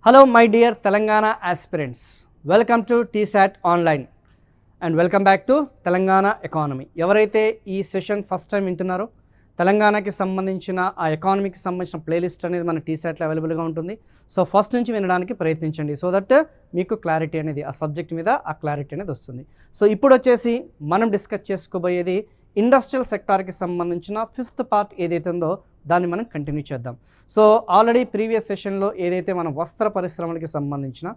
Hello my dear Telangana aspirants, welcome to TSAT online and welcome back to Telangana economy. ఎవరైతే ఈ session first time వింటున్నారో తెలంగాణకి సంబంధించిన ఆ ఎకానమీకి సంబంధించిన ప్లేలిస్ట్ అనేది మన TSATలో అవైలబుల్గా ఉంటుంది. సో ఫస్ట్ నుంచి వినడానికి ప్రయత్నించండి సో దట్ మీకు క్లారిటీ అనేది ఆ సబ్జెక్ట్ మీద ఆ క్లారిటీ అనేది వస్తుంది. సో ఇప్పుడు వచ్చేసి మనం డిస్కస్ చేసుకోబోయేది ఇండస్ట్రియల్ సెక్టార్కి సంబంధించిన ఫిఫ్త్ పార్ట్ ఏదైతే ఉందో దాన్ని మనం కంటిన్యూ చేద్దాం. సో ఆల్రెడీ ప్రీవియస్ సెషన్లో ఏదైతే మనం వస్త్ర పరిశ్రమలకి సంబంధించిన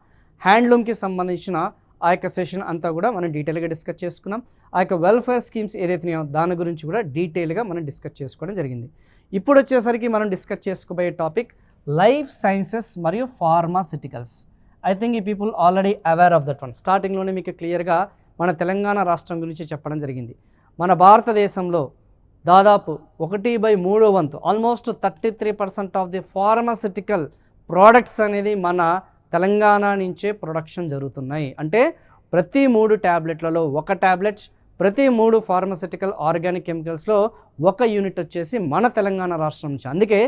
హ్యాండ్లూమ్కి సంబంధించిన ఆ యొక్క సెషన్ అంతా కూడా మనం డీటెయిల్గా డిస్కస్ చేసుకున్నాం. ఆ యొక్క వెల్ఫేర్ స్కీమ్స్ ఏదైతున్నాయో దాని గురించి కూడా డీటెయిల్గా మనం డిస్కస్ చేసుకోవడం జరిగింది. ఇప్పుడు వచ్చేసరికి మనం డిస్కస్ చేసుకోబోయే టాపిక్ లైఫ్ సైన్సెస్ మరియు ఫార్మాసిటికల్స్. ఐ థింక్ ఈ people already aware of that one. స్టార్టింగ్లోనే మీకు క్లియర్గా మన తెలంగాణ రాష్ట్రం గురించి చెప్పడం జరిగింది. మన భారతదేశంలో దాదాపు 1/3 వంతు almost 33% of the pharmaceutical products అనేది మన తెలంగాణ నుంచే ప్రొడక్షన్ జరుగుతున్నాయి. అంటే ప్రతి 3 ట్యాబ్లెట్లలో ఒక ట్యాబ్లెట్, ప్రతి 3 ఫార్మాసిటికల్ ఆర్గానిక్ కెమికల్స్లో ఒక యూనిట్ వచ్చేసి మన తెలంగాణ రాష్ట్రం నుంచి. అందుకే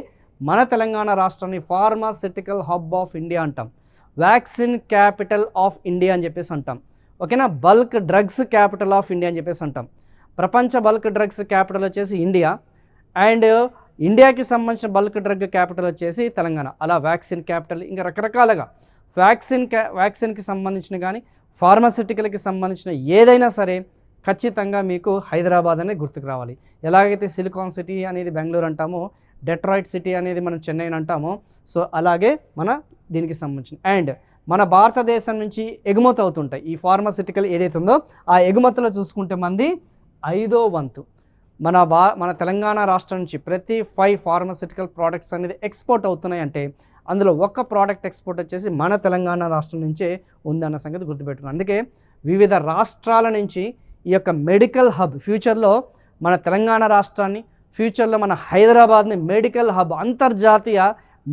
మన తెలంగాణ రాష్ట్రాన్ని ఫార్మాసిటికల్ హబ్ ఆఫ్ ఇండియా అంటాం, వ్యాక్సిన్ క్యాపిటల్ ఆఫ్ ఇండియా అని చెప్పేసి అంటాం. ఓకేనా, bulk drugs capital of India అని చెప్పేసి అంటాం. ప్రపంచ బల్క్ డ్రగ్స్ క్యాపిటల్ వచ్చేసి ఇండియా అండ్ ఇండియాకి సంబంధించిన బల్క్ డ్రగ్ క్యాపిటల్ వచ్చేసి తెలంగాణ. అలా వ్యాక్సిన్ క్యాపిటల్ ఇంకా రకరకాలుగా వ్యాక్సిన్కి సంబంధించిన కానీ ఫార్మాసిటికల్కి సంబంధించిన ఏదైనా సరే ఖచ్చితంగా మీకు హైదరాబాద్ అనేది గుర్తుకు రావాలి. ఎలాగైతే సిలికాన్ సిటీ అనేది బెంగళూరు అంటామో, డెట్రాయిట్ సిటీ అనేది మనం చెన్నై అంటామో, సో అలాగే మన దీనికి సంబంధించిన అండ్ మన భారతదేశం నుంచి ఎగుమతి అవుతుంటాయి ఈ ఫార్మాసిటికల్ ఏదైతే ఉందో ఆ ఎగుమతిలో చూసుకుంటే మంది 5వ వంతు మన తెలంగాణ రాష్ట్రం నుంచి ప్రతి 5 ఫార్మాసిటికల్ ప్రోడక్ట్స్ అనేది ఎక్స్పోర్ట్ అవుతున్నాయి. అంటే అందులో ఒక ప్రోడక్ట్ ఎక్స్పోర్ట్ వచ్చేసి మన తెలంగాణ రాష్ట్రం నుంచే ఉందన్న సంగతి గుర్తుపెట్టుకున్నాం. అందుకే వివిధ రాష్ట్రాల నుంచి ఈ యొక్క మెడికల్ హబ్ ఫ్యూచర్లో మన తెలంగాణ రాష్ట్రాన్ని, ఫ్యూచర్లో మన హైదరాబాద్ని మెడికల్ హబ్, అంతర్జాతీయ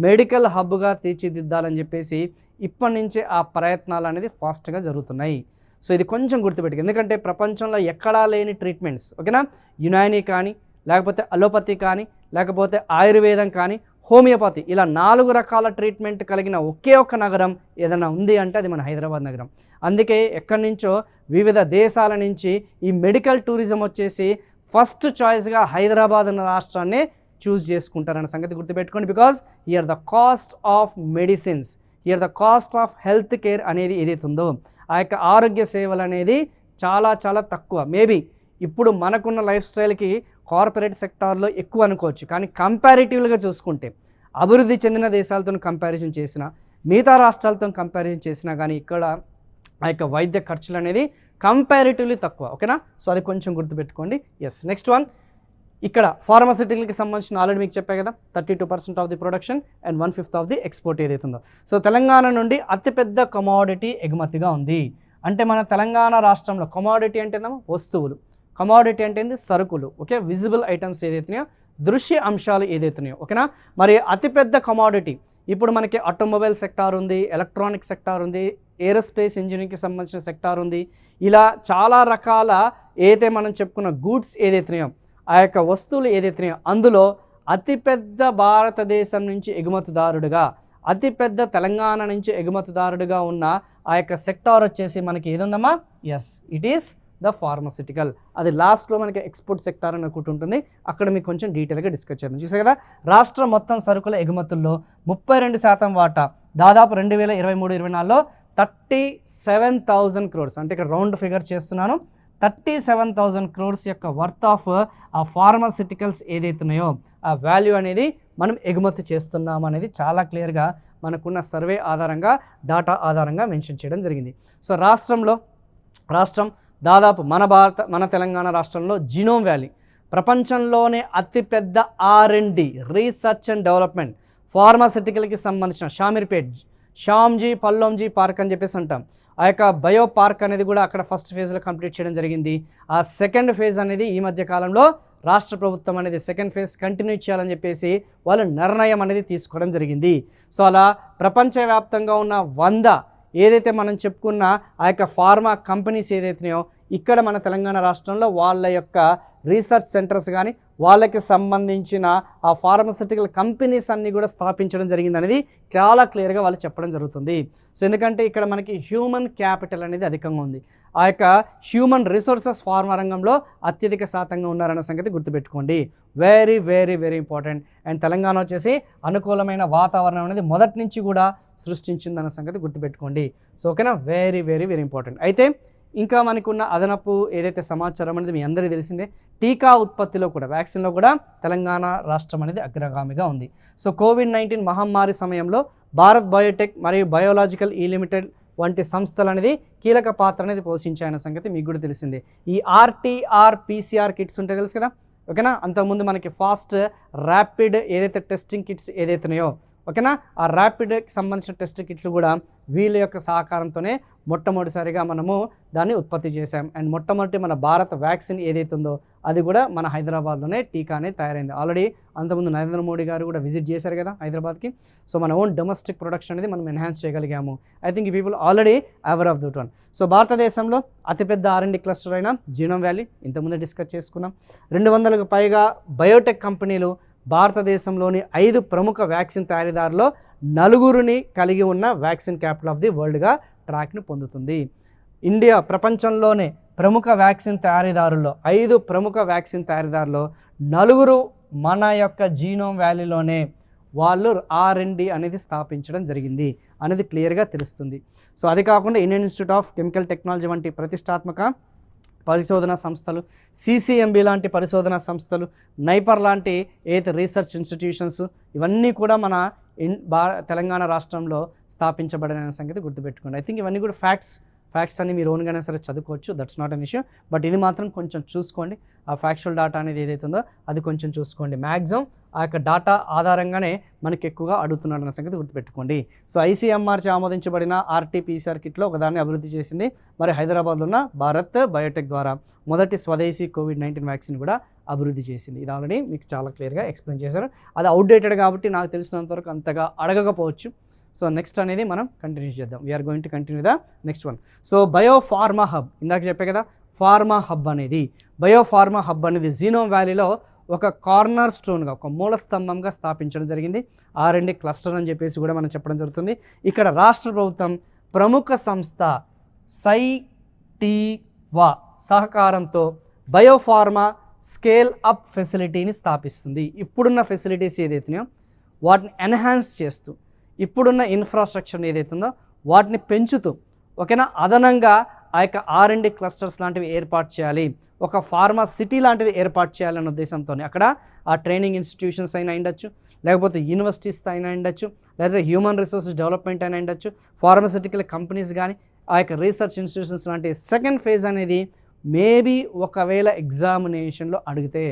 మెడికల్ హబ్గా తీర్చిదిద్దాలని చెప్పేసి ఇప్పటి నుంచే ఆ ప్రయత్నాలు అనేది ఫాస్ట్గా జరుగుతున్నాయి. సో ఇది కొంచెం గుర్తుపెట్టుకు, ఎందుకంటే ప్రపంచంలో ఎక్కడా లేని ట్రీట్మెంట్స్, ఓకేనా, యునాని కానీ, లేకపోతే అలోపతి కానీ, లేకపోతే ఆయుర్వేదం కానీ, హోమియోపతి, ఇలా 4 రకాల ట్రీట్మెంట్ కలిగిన ఒకే ఒక్క నగరం ఏదైనా ఉంది అంటే అది మన హైదరాబాద్ నగరం. అందుకే ఎక్కడి నుంచో వివిధ దేశాల నుంచి ఈ మెడికల్ టూరిజం వచ్చేసి ఫస్ట్ చాయిస్గా హైదరాబాద్ అన్న రాష్ట్రాన్ని చూస్ చేసుకుంటారన్న సంగతి గుర్తుపెట్టుకోండి. Because here the cost of medicines, here the cost of health care అనేది ఏదైతే ఉందో ఆ యొక్క ఆరోగ్య సేవలు అనేది చాలా చాలా తక్కువ. మేబీ ఇప్పుడు మనకున్న లైఫ్ స్టైల్కి కార్పొరేట్ సెక్టార్లో ఎక్కువ అనుకోవచ్చు, కానీ కంపారిటివ్గా చూసుకుంటే అభివృద్ధి చెందిన దేశాలతో కంపారిజన్ చేసిన, మిగతా రాష్ట్రాలతో కంపారిజన్ చేసినా కానీ ఇక్కడ ఆ యొక్క వైద్య ఖర్చులు అనేది కంపారిటివ్లీ తక్కువ. ఓకేనా, సో అది కొంచెం గుర్తుపెట్టుకోండి. ఎస్, నెక్స్ట్ వన్, ఇక్కడ ఫార్మాసిటికల్కి సంబంధించిన ఆల్రెడీ మీకు చెప్పే కదా 32% of the production and 1/5 of the export ఏదైతుందో. సో తెలంగాణ నుండి అతిపెద్ద కమోడిటీ ఎగుమతిగా ఉంది. అంటే మన తెలంగాణ రాష్ట్రంలో కమోడిటీ అంటేనేమో వస్తువులు, కమోడిటీ అంటే సరుకులు, ఓకే, విజిబుల్ ఐటమ్స్ ఏదైతున్నాయో, దృశ్య అంశాలు ఏదైతున్నాయో, ఓకేనా. మరి అతిపెద్ద కమోడిటీ ఇప్పుడు మనకి ఆటోమొబైల్ సెక్టార్ ఉంది, ఎలక్ట్రానిక్ సెక్టార్ ఉంది, ఏరోస్పేస్ ఇంజనీరింగ్కి సంబంధించిన సెక్టార్ ఉంది. ఇలా చాలా రకాల ఏదైతే మనం చెప్పుకున్న గూడ్స్ ఏదైతున్నాయో ఆ యొక్క వస్తువులు ఏదైతున్నాయో అందులో అతిపెద్ద భారతదేశం నుంచి ఎగుమతిదారుడుగా, అతిపెద్ద తెలంగాణ నుంచి ఎగుమతిదారుడుగా ఉన్న ఆ యొక్క సెక్టార్ వచ్చేసి మనకి ఏదుందమ్మా? Yes, it is the pharmaceutical. అది లాస్ట్లో మనకి ఎక్స్పోర్ట్ సెక్టార్ అని ఒకటి ఉంటుంది, అక్కడ మీకు కొంచెం డీటెయిల్గా డిస్కస్ చేద్దాం. చూసే కదా, రాష్ట్రం మొత్తం సరుకుల ఎగుమతుల్లో 32% వాటా దాదాపు 2023-24లో 37,000 crores, అంటే ఇక్కడ రౌండ్ ఫిగర్ చేస్తున్నాను, 37,000 crores యొక్క వర్త్ ఆఫ్ ఆ ఫార్మాసిటికల్స్ ఏదైతున్నాయో ఆ వాల్యూ అనేది మనం ఎగుమతి చేస్తున్నాం అనేది చాలా క్లియర్గా మనకున్న సర్వే ఆధారంగా, డాటా ఆధారంగా మెన్షన్ చేయడం జరిగింది. సో రాష్ట్రం దాదాపు మన తెలంగాణ రాష్ట్రంలో జీనోమ్ వ్యాలీ, ప్రపంచంలోనే అతిపెద్ద R&D రీసెర్చ్ అండ్ డెవలప్మెంట్ ఫార్మాసిటికల్కి సంబంధించిన షామీర్పేట్ శ్యామ్జీ పల్లోంజీ పార్క్ అని చెప్పేసి అంటాం. ఆ యొక్క బయో పార్క్ అనేది కూడా అక్కడ ఫస్ట్ ఫేజ్లో కంప్లీట్ చేయడం జరిగింది. ఆ సెకండ్ ఫేజ్ అనేది ఈ మధ్య కాలంలో రాష్ట్ర ప్రభుత్వం అనేది సెకండ్ ఫేజ్ కంటిన్యూ చేయాలని చెప్పేసి వాళ్ళు నిర్ణయం అనేది తీసుకోవడం జరిగింది. సో అలా ప్రపంచవ్యాప్తంగా ఉన్న 100 ఏదైతే మనం చెప్పుకున్న ఆ యొక్క ఫార్మా కంపెనీస్ ఏదైతున్నాయో ఇక్కడ మన తెలంగాణ రాష్ట్రంలో వాళ్ళ యొక్క రీసెర్చ్ సెంటర్స్ కానీ వాళ్ళకి సంబంధించిన ఆ ఫార్మస్యూటికల్ కంపెనీస్ అన్నీ కూడా స్థాపించడం జరిగింది అనేది చాలా క్లియర్గా వాళ్ళు చెప్పడం జరుగుతుంది. సో ఎందుకంటే ఇక్కడ మనకి హ్యూమన్ క్యాపిటల్ అనేది అధికంగా ఉంది. ఆ యొక్క హ్యూమన్ రిసోర్సెస్ ఫార్మా రంగంలో అత్యధిక శాతంగా ఉన్నారన్న సంగతి గుర్తుపెట్టుకోండి. Very very very important. And Telangana వచ్చేసి అనుకూలమైన వాతావరణం అనేది మొదటి నుంచి కూడా సృష్టించిందన్న సంగతి గుర్తుపెట్టుకోండి. సో ఓకేనా, వెరీ వెరీ వెరీ ఇంపార్టెంట్. అయితే ఇంకా మనకున్న అదనపు ఏదైతే సమాచారం అనేది మీ అందరికీ తెలిసిందే, టీకా ఉత్పత్తిలో కూడా వ్యాక్సిన్లో కూడా తెలంగాణ రాష్ట్రం అనేది అగ్రగామిగా ఉంది. సో కోవిడ్-19 మహమ్మారి సమయంలో భారత్ బయోటెక్ మరియు బయోలాజికల్ ఈ లిమిటెడ్ వంటి సంస్థలు అనేది కీలక పాత్ర అనేది పోషించాయన్న సంగతి మీకు కూడా తెలిసిందే. ఈ RT-PCR కిట్స్ ఉంటాయి తెలుసు కదా, ఓకేనా. అంతకుముందు మనకి ఫాస్ట్ ర్యాపిడ్ ఏదైతే టెస్టింగ్ కిట్స్ ఏదైతున్నాయో, ఓకేనా, ఆ ర్యాపిడ్కి సంబంధించిన టెస్ట్ కిట్లు కూడా వీళ్ళ యొక్క సహకారంతోనే మొట్టమొదటిసారిగా మనము దాన్ని ఉత్పత్తి చేశాం. అండ్ మొట్టమొదటి మన భారత వ్యాక్సిన్ ఏదైతే ఉందో అది కూడా మన హైదరాబాద్లోనే టీకా అనేది తయారైంది. ఆల్రెడీ అంతకుముందు నరేంద్ర మోడీ గారు కూడా విజిట్ చేశారు కదా హైదరాబాద్కి. సో మన ఓన్ డొమెస్టిక్ ప్రొడక్షన్ అనేది మనం ఎన్హాన్స్ చేయగలిగాము. ఐ థింక్ ఈ people already aware of that one. So భారతదేశంలో అతిపెద్ద R&D క్లస్టర్ అయిన జీనోమ్ వ్యాలీ ఇంతకుముందే డిస్కస్ చేసుకున్నాం. 200కు పైగా బయోటెక్ కంపెనీలు భారతదేశంలోని 5 ప్రముఖ వ్యాక్సిన్ తయారీదారులో 4 కలిగి ఉన్న వ్యాక్సిన్ క్యాపిటల్ ఆఫ్ ది వరల్డ్గా ట్రాక్ని పొందుతుంది. ఇండియా ప్రపంచంలోనే ప్రముఖ వ్యాక్సిన్ తయారీదారుల్లో 5 ప్రముఖ వ్యాక్సిన్ తయారీదారులో 4 మన యొక్క జీనోమ్ వ్యాలీలోనే వాళ్ళు R&D అనేది స్థాపించడం జరిగింది అనేది క్లియర్గా తెలుస్తుంది. సో అది కాకుండా Indian institute of chemical technology వంటి ప్రతిష్టాత్మక పరిశోధనా సంస్థలు, CCMB లాంటి పరిశోధనా సంస్థలు, నైపర్ లాంటి ఏదైతే రీసెర్చ్ ఇన్స్టిట్యూషన్స్ ఇవన్నీ కూడా మన తెలంగాణ రాష్ట్రంలో స్థాపించబడిన సంగతి గుర్తుపెట్టుకోండి. ఐ థింక్ ఇవన్నీ కూడా ఫ్యాక్ట్స్ అన్ని మీరు ఓన్గానే సరే చదువుకోవచ్చు, that's not an issue. But ఇది మాత్రం కొంచెం చూసుకోండి, ఆ ఫ్యాక్చువల్ డేటా అనేది ఏదైతే ఉందో అది కొంచెం చూసుకోండి. మ్యాక్సిమం ఆ యొక్క డేటా ఆధారంగానే మనకి ఎక్కువగా అడుగుతున్నాడు అన్న సంగతి గుర్తుపెట్టుకోండి. సో ICMR ఆమోదించబడిన RT-PCR కిట్లో ఒకదాన్ని అభివృద్ధి చేసింది మరి హైదరాబాద్లో ఉన్న భారత్ బయోటెక్ ద్వారా మొదటి స్వదేశీ కోవిడ్-19 వ్యాక్సిన్ కూడా అభివృద్ధి చేసింది. ఇది ఆల్రెడీ మీకు చాలా క్లియర్గా ఎక్స్ప్లెయిన్ చేశారు. అది అవుట్డేటెడ్ కాబట్టి నాకు తెలిసినంతవరకు అంతగా అడగకపోవచ్చు. సో నెక్స్ట్ అనేది మనం కంటిన్యూ చేద్దాం. We're going to continue the next one. So biopharma hub, ఇందాక చెప్పే కదా ఫార్మా హబ్ అనేది, బయోఫార్మా హబ్ అనేది జీనోమ్ వ్యాలీలో ఒక కార్నర్ స్టోన్గా, ఒక మూల స్తంభంగా స్థాపించడం జరిగింది. R&D క్లస్టర్ అని చెప్పేసి కూడా మనం చెప్పడం జరుగుతుంది. ఇక్కడ రాష్ట్ర ప్రభుత్వం ప్రముఖ సంస్థ సైటీవా సహకారంతో బయోఫార్మా స్కేల్ అప్ ఫెసిలిటీని స్థాపిస్తుంది. ఇప్పుడున్న ఫెసిలిటీస్ ఏదైతున్నాయో వాటిని ఎన్హాన్స్ చేస్తూ, ఇప్పుడున్న ఇన్ఫ్రాస్ట్రక్చర్ ఏదైతుందో వాటిని పెంచుతూ, ఓకేనా, అదనంగా ఆ యొక్క R&D క్లస్టర్స్ లాంటివి ఏర్పాటు చేయాలి, ఒక ఫార్మా సిటీ లాంటిది ఏర్పాటు చేయాలనే ఉద్దేశంతో అక్కడ ఆ ట్రైనింగ్ ఇన్స్టిట్యూషన్స్ అయినా ఉండొచ్చు, లేకపోతే యూనివర్సిటీస్ అయినా ఉండొచ్చు, లేకపోతే హ్యూమన్ రిసోర్సెస్ డెవలప్మెంట్ అయినా ఉండొచ్చు, ఫార్మాసిటికల్ కంపెనీస్ కానీ ఆ యొక్క రీసెర్చ్ ఇన్స్టిట్యూషన్స్ లాంటి సెకండ్ ఫేజ్ అనేది మేబీ ఒకవేళ ఎగ్జామినేషన్లో అడిగితే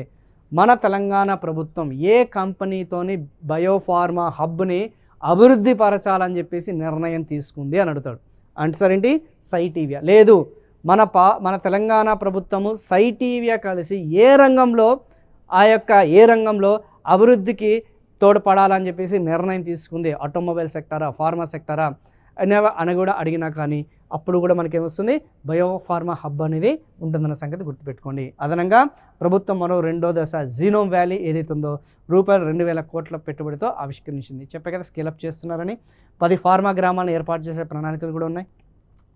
మన తెలంగాణ ప్రభుత్వం ఏ కంపెనీతోని బయోఫార్మా హబ్ని అభివృద్ధి పరచాలని చెప్పేసి నిర్ణయం తీసుకుంది అని అడుగుతాడు. అంటే సార్ ఏంటి, సైటీవియా లేదు, మన తెలంగాణ ప్రభుత్వము సైటీవియా కలిసి ఏ రంగంలో అభివృద్ధికి తోడ్పడాలని చెప్పేసి నిర్ణయం తీసుకుంది, ఆటోమొబైల్ సెక్టారా, ఫార్మా సెక్టారా అని కూడా అడిగినా కానీ అప్పుడు కూడా మనకేమొస్తుంది, బయోఫార్మా హబ్ అనేది ఉంటుందన్న సంగతి గుర్తుపెట్టుకోండి. అదనంగా ప్రభుత్వం మరో 2వ దశ జీనోమ్ వ్యాలీ ఏదైతే ఉందో ₹2,000 కోట్ల పెట్టుబడితో ఆవిష్కరించింది. చెప్పే కదా స్కేలప్ చేస్తున్నారని. 10 ఫార్మా గ్రామాలను ఏర్పాటు చేసే ప్రణాళికలు కూడా ఉన్నాయి.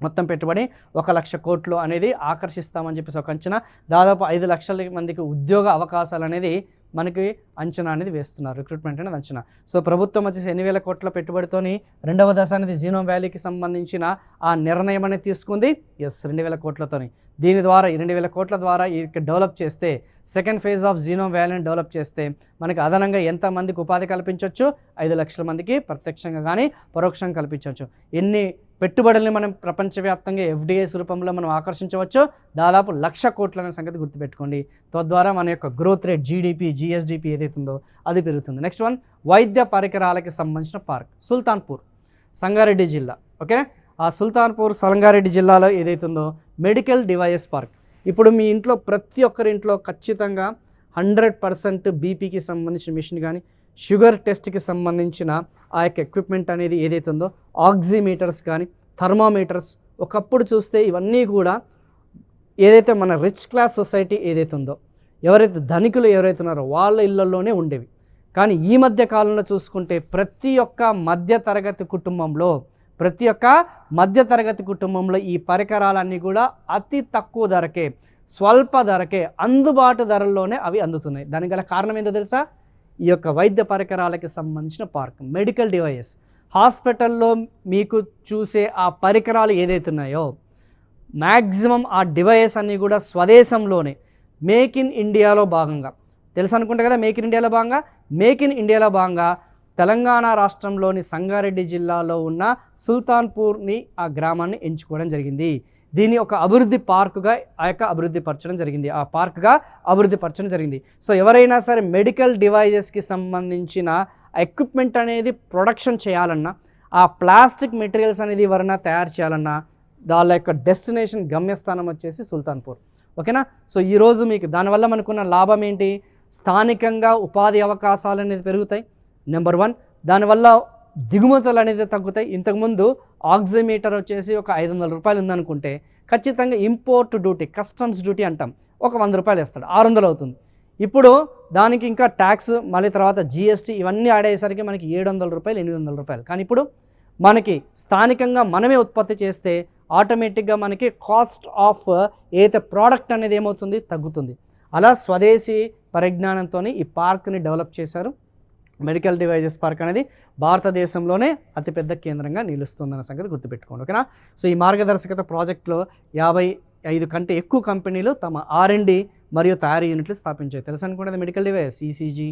మొత్తం పెట్టుబడి 1,00,000 కోట్లు అనేది ఆకర్షిస్తామని చెప్పేసి ఒక అంచనా. దాదాపు 5 లక్షల మందికి ఉద్యోగ అవకాశాలు అనేది మనకి అంచనా అనేది వేస్తున్నారు, రిక్రూట్మెంట్ అనేది అంచనా. సో ప్రభుత్వం వచ్చేసి 8,000 కోట్ల పెట్టుబడితోని 2వ దశ అనేది జీనోమ్ వ్యాలీకి సంబంధించిన ఆ నిర్ణయం అనేది తీసుకుంది. 2,000 కోట్లతోని. దీని ద్వారా 2,000 కోట్ల ద్వారా డెవలప్ చేస్తే, సెకండ్ ఫేజ్ ఆఫ్ జీనోమ్ వ్యాలీని డెవలప్ చేస్తే మనకి అదనంగా ఎంతమందికి ఉపాధి కల్పించవచ్చు, 5 లక్షల మందికి ప్రత్యక్షంగా కానీ పరోక్షంగా కల్పించవచ్చు. ఎన్ని పెట్టుబడుల్ని మనం ప్రపంచవ్యాప్తంగా FDIs రూపంలో మనం ఆకర్షించవచ్చు, దాదాపు 1,00,000 కోట్ల అనే సంగతి గుర్తుపెట్టుకోండి. తద్వారా మన యొక్క గ్రోత్ రేట్ GDP GSDP ఏదైతుందో అది పెరుగుతుంది. నెక్స్ట్ వన్, వైద్య పరికరాలకి సంబంధించిన పార్క్ సుల్తాన్పూర్, సంగారెడ్డి జిల్లా. ఓకే, ఆ సుల్తాన్పూర్ సంగారెడ్డి జిల్లాలో ఏదైతుందో మెడికల్ డివైస్ పార్క్. ఇప్పుడు మీ ఇంట్లో ప్రతి ఒక్కరి ఇంట్లో ఖచ్చితంగా 100% బీపీకి సంబంధించిన మిషన్ కానీ, షుగర్ టెస్ట్కి సంబంధించిన ఆ యొక్క ఎక్విప్మెంట్ అనేది ఏదైతే ఉందో, ఆక్సిమీటర్స్ కానీ, థర్మామీటర్స్, ఒకప్పుడు చూస్తే ఇవన్నీ కూడా ఏదైతే మన రిచ్ క్లాస్ సొసైటీ ఏదైతే ఉందో, ఎవరైతే ధనికులు ఎవరైతే ఉన్నారో వాళ్ళ ఇళ్లలోనే ఉండేవి. కానీ ఈ మధ్య కాలంలో చూసుకుంటే ప్రతి ఒక్క మధ్యతరగతి కుటుంబంలో ఈ పరికరాలన్నీ కూడా అతి తక్కువ ధరకే, స్వల్ప ధరకే, అందుబాటు ధరల్లోనే అవి అందుతున్నాయి. దానికి గల కారణం ఏంటో తెలుసా? ఈ యొక్క వైద్య పరికరాలకి సంబంధించిన పార్క్, మెడికల్ డివైజెస్. హాస్పిటల్లో మీకు చూసే ఆ పరికరాలు ఏదైతే ఉన్నాయో మ్యాక్సిమం ఆ డివైస్ అన్నీ కూడా స్వదేశంలోనే మేక్ ఇన్ ఇండియాలో భాగంగా, తెలుసు అనుకుంటా కదా, మేక్ ఇన్ ఇండియాలో భాగంగా తెలంగాణ రాష్ట్రంలోని సంగారెడ్డి జిల్లాలో ఉన్న సుల్తాన్పూర్ని ఆ గ్రామాన్ని ఎంచుకోవడం జరిగింది. దీన్ని ఒక అభివృద్ధి పార్కుగా అభివృద్ధిపరచడం జరిగింది. సో ఎవరైనా సరే మెడికల్ డివైజెస్కి సంబంధించిన ఎక్విప్మెంట్ అనేది ప్రొడక్షన్ చేయాలన్నా, ఆ ప్లాస్టిక్ మెటీరియల్స్ అనేది ఎవరైనా తయారు చేయాలన్నా వాళ్ళ యొక్క డెస్టినేషన్ గమ్యస్థానం వచ్చేసి సుల్తాన్పూర్. ఓకేనా? సో ఈరోజు మీకు దానివల్ల మనకున్న లాభం ఏంటి? స్థానికంగా ఉపాధి అవకాశాలు అనేది పెరుగుతాయి. నెంబర్ 1, దానివల్ల దిగుమతులు అనేది తగ్గుతాయి. ఇంతకుముందు ఆక్సిమీటర్ వచ్చేసి ఒక 500 రూపాయలు ఉందనుకుంటే ఖచ్చితంగా ఇంపోర్ట్ డ్యూటీ, కస్టమ్స్ డ్యూటీ అంటాం, ఒక 100 రూపాయలు వేస్తాడు, 600 అవుతుంది. ఇప్పుడు దానికి ఇంకా ట్యాక్స్, మళ్ళీ తర్వాత జీఎస్టీ ఇవన్నీ ఆడేసరికి మనకి 700 రూపాయలు, 800 రూపాయలు. కానీ ఇప్పుడు మనకి స్థానికంగా మనమే ఉత్పత్తి చేస్తే ఆటోమేటిక్గా మనకి కాస్ట్ ఆఫ్ ఏదైతే ప్రోడక్ట్ అనేది ఏమవుతుంది? తగ్గుతుంది. అలా స్వదేశీ పరిజ్ఞానంతో ఈ పార్క్ని డెవలప్ చేశారు. మెడికల్ డివైజెస్ పార్క్ అనేది భారతదేశంలోనే అతిపెద్ద కేంద్రంగా నిలుస్తుందన్న సంగతి గుర్తుపెట్టుకోండి. ఓకేనా? సో ఈ మార్గదర్శకత ప్రాజెక్టులో 55 కంటే ఎక్కువ కంపెనీలు తమ R&D మరియు తయారీ యూనిట్లు స్థాపించాయి. తెలుసు అనుకుంటే medical device, ECG,